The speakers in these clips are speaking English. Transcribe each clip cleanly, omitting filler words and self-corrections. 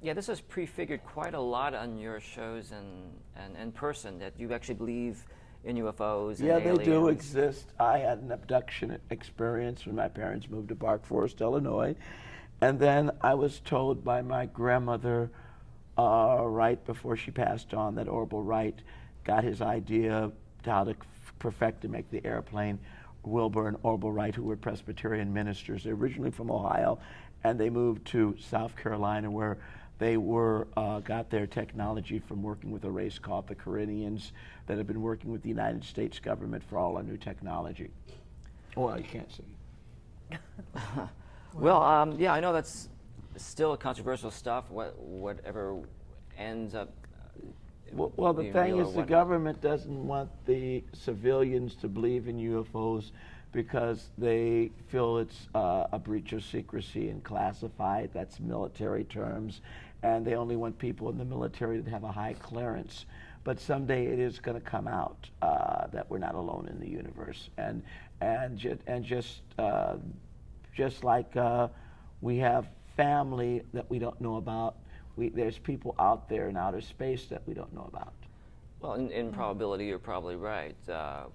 Yeah, this has prefigured quite a lot on your shows and in person, that you actually believe in UFOs and Yeah, aliens. they do exist. I had an abduction experience when my parents moved to Park Forest, Illinois. And then I was told by my grandmother right before she passed on that Orville Wright got his idea how to perfect and make the airplane. Wilbur and Orville Wright, who were Presbyterian ministers, they're originally from Ohio, and they moved to South Carolina, where they got their technology from working with a race called the Carinians that have been working with the United States government for all our new technology. Well, you can't see. Well, yeah, I know that's still controversial stuff. Whatever ends up. Well, the thing is, the government doesn't want the civilians to believe in UFOs because they feel it's a breach of secrecy and classified. That's military terms. And they only want people in the military to have a high clearance. But someday it is going to come out that we're not alone in the universe. And just like we have family that we don't know about, there's people out there in outer space that we don't know about. Well, in probability, you're probably right.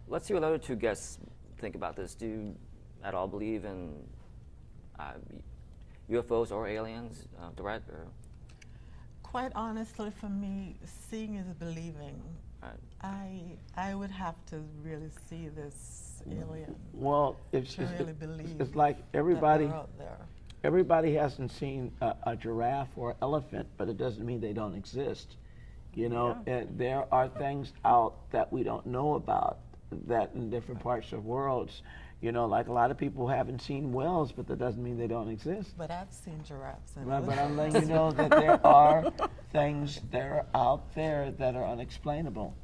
Let's see what the other two guests think about this. Do you at all believe in UFOs or aliens, Dorette? Or? Quite honestly, for me, seeing is believing. Right. I would have to really see this alien. Well, it's really believe it's like everybody. That they're out there. Everybody hasn't seen a giraffe or elephant, but it doesn't mean they don't exist. You know, there are things out that we don't know about that in different parts of worlds. You know, like a lot of people haven't seen whales, but that doesn't mean they don't exist. But I've seen giraffes. Right, but I'm letting you know that there are things that are out there that are unexplainable.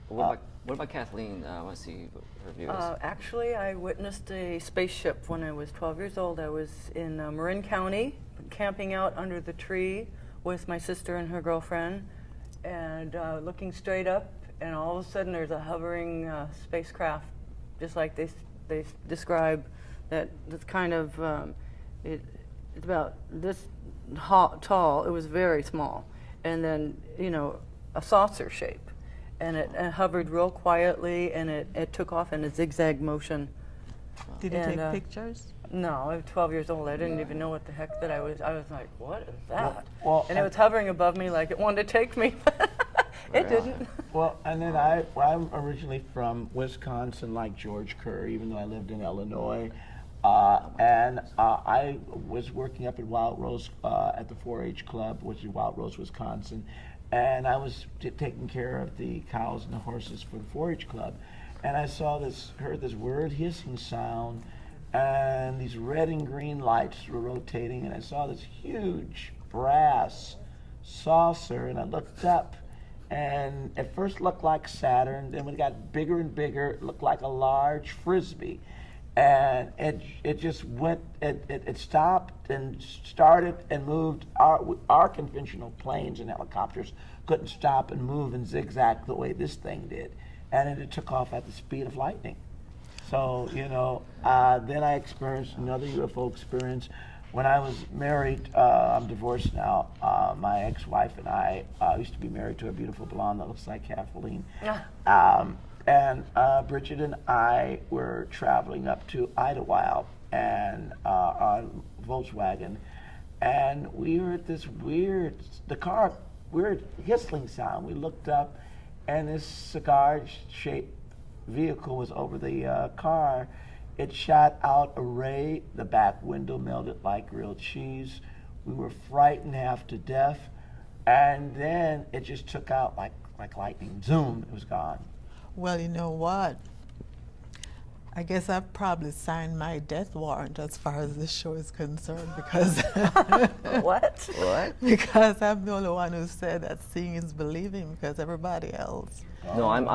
What about Kathleen? I want to see her views. Actually, I witnessed a spaceship when I was 12 years old. I was in Marin County, camping out under the tree with my sister and her girlfriend, and looking straight up, and all of a sudden there's a hovering spacecraft, just like they describe, that's kind of, it's about this tall. It was very small, and then, you know, a saucer shape. And it hovered real quietly, and it took off in a zigzag motion. Did you take pictures? No, I was 12 years old. I didn't even know what the heck that I was like, what is that? Well, and it was hovering above me like it wanted to take me. It didn't. Well, and then I'm originally from Wisconsin, like George Kuhr, even though I lived in Illinois. And I was working up in Wild Rose at the 4-H Club, which is Wild Rose, Wisconsin. And I was taking care of the cows and the horses for the 4-H Club. And I heard this weird hissing sound, and these red and green lights were rotating, and I saw this huge brass saucer, and I looked up, and at first looked like Saturn, then when it got bigger and bigger, it looked like a large Frisbee. And it just went, it stopped and started and moved. Our conventional planes and helicopters couldn't stop and move and zigzag the way this thing did. And it took off at the speed of lightning. So, you know, then I experienced another UFO experience. When I was married, I'm divorced now, my ex-wife and I used to be married to a beautiful blonde that looks like Kathleen. And Bridget and I were traveling up to Idlewild and on Volkswagen, and we heard this weird whistling sound. We looked up, and this cigar-shaped vehicle was over the car. It shot out a ray. The back window melted like grilled cheese. We were frightened half to death, and then it just took out like lightning. Zoom, it was gone. Well, you know what? I guess I've probably signed my death warrant as far as this show is concerned, because What? because I'm the only one who said that seeing is believing, because everybody else. No, I'm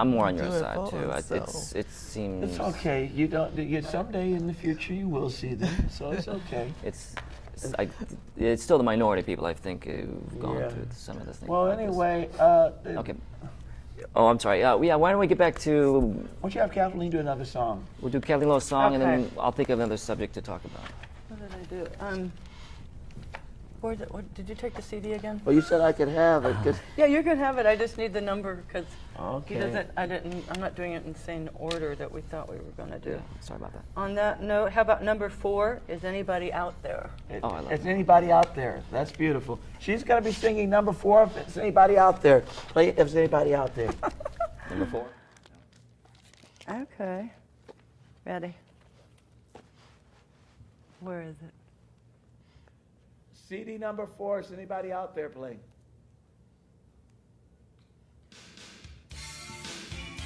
more on your UFOs, side too. so. It seems It's okay. You don't. Someday in the future you will see them, so it's okay. it's still the minority of people, I think, who've gone through some of this thing. Well, anyway. Okay. Oh, I'm sorry. Yeah. Why don't we get back to? Why don't you have Kathleen do another song? We'll do Kathleen Lowe's song, and Okay. then I'll think of another subject to talk about. What did I do? Where's it? Did you take the CD again? Well, you said I could have it. 'Cause Yeah, you can have it. I just need the number because he Okay. doesn't. I'm not doing it in the same order that we thought we were going to do. Sorry about that. On that note, how about number 4? Is anybody out there? Oh, I love Is anybody out there? That's beautiful. She's going to be singing number 4. If there's anybody out there, play if there's anybody out there. Number 4. Okay. Ready? Where is it? CD number 4. Is anybody out there playing?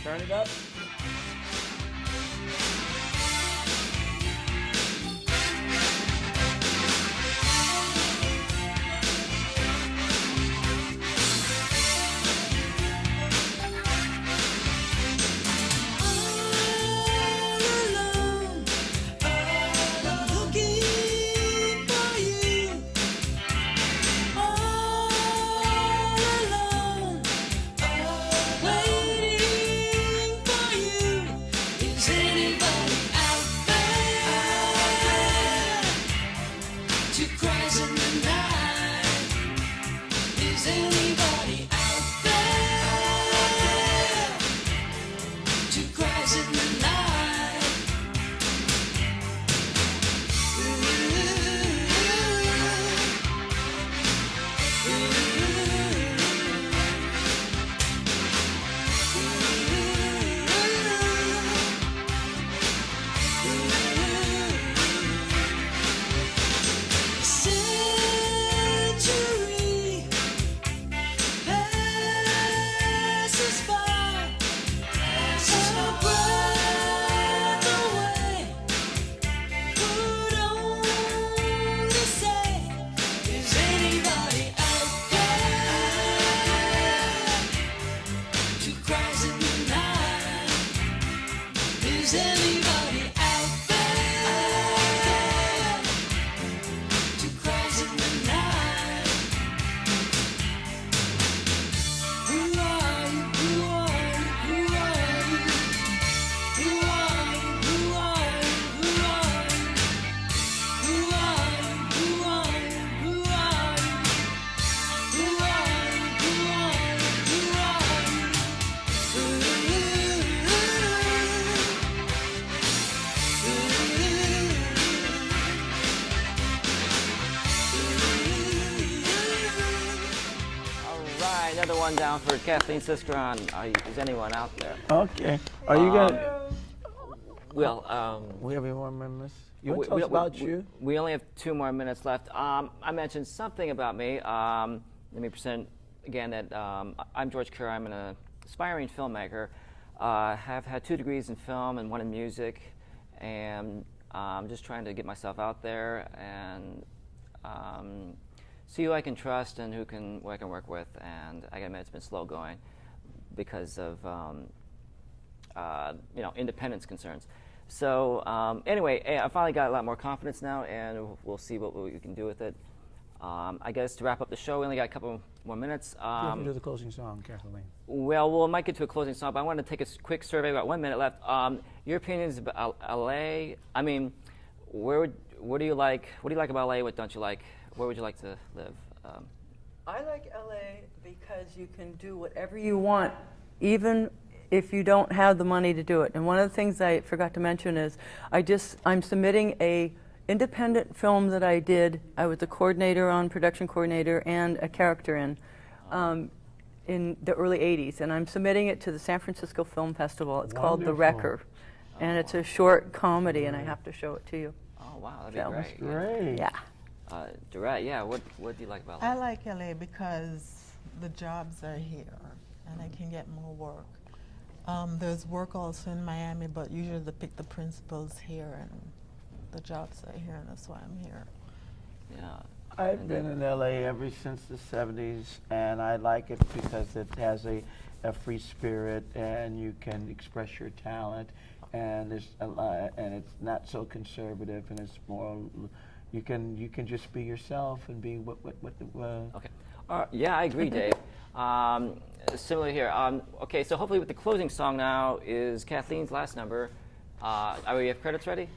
Turn it up. Another one down for Kathleen Siskron. Is anyone out there? Okay. Are you going to... Well, We have any more minutes? You want we- to tell us we- about we- you? We only have 2 more minutes left. I mentioned something about me. Let me present again that I'm George Kuhr. I'm an aspiring filmmaker. Have had 2 degrees in film and 1 in music, and I'm just trying to get myself out there and see who I can trust and who I can work with. And I gotta admit, it's been slow going because of independence concerns. So anyway, I finally got a lot more confidence now, and we'll see what we can do with it. I guess to wrap up the show, we only got a couple more minutes. You have to do the closing song, Kathleen. Well, we might get to a closing song, but I wanted to take a quick survey. We've got 1 minute left. Your opinions about LA? I mean, what do you like? What do you like about LA? What don't you like? Where would you like to live? I like LA because you can do whatever you want, even if you don't have the money to do it. And one of the things I forgot to mention is I'm submitting a independent film that I did. I was a coordinator on, production coordinator, and a character in the early 80s. And I'm submitting it to the San Francisco Film Festival. It's called The Wrecker. And it's a short comedy, and I have to show it to you. Oh wow, that'd be So- great. Great. Yeah. Dorette, yeah. What do you like about LA? I like LA because the jobs are here and I can get more work. There's work also in Miami, but usually they pick the principals here and the jobs are here, and that's why I'm here. Yeah. I've been in LA ever since the 70s, and I like it because it has a free spirit, and you can express your talent, and and it's not so conservative, and it's more. You can just be yourself and be what. Okay. Yeah, I agree, Dave. Similar here. Okay, so hopefully with the closing song now is Kathleen's last number. We have credits ready?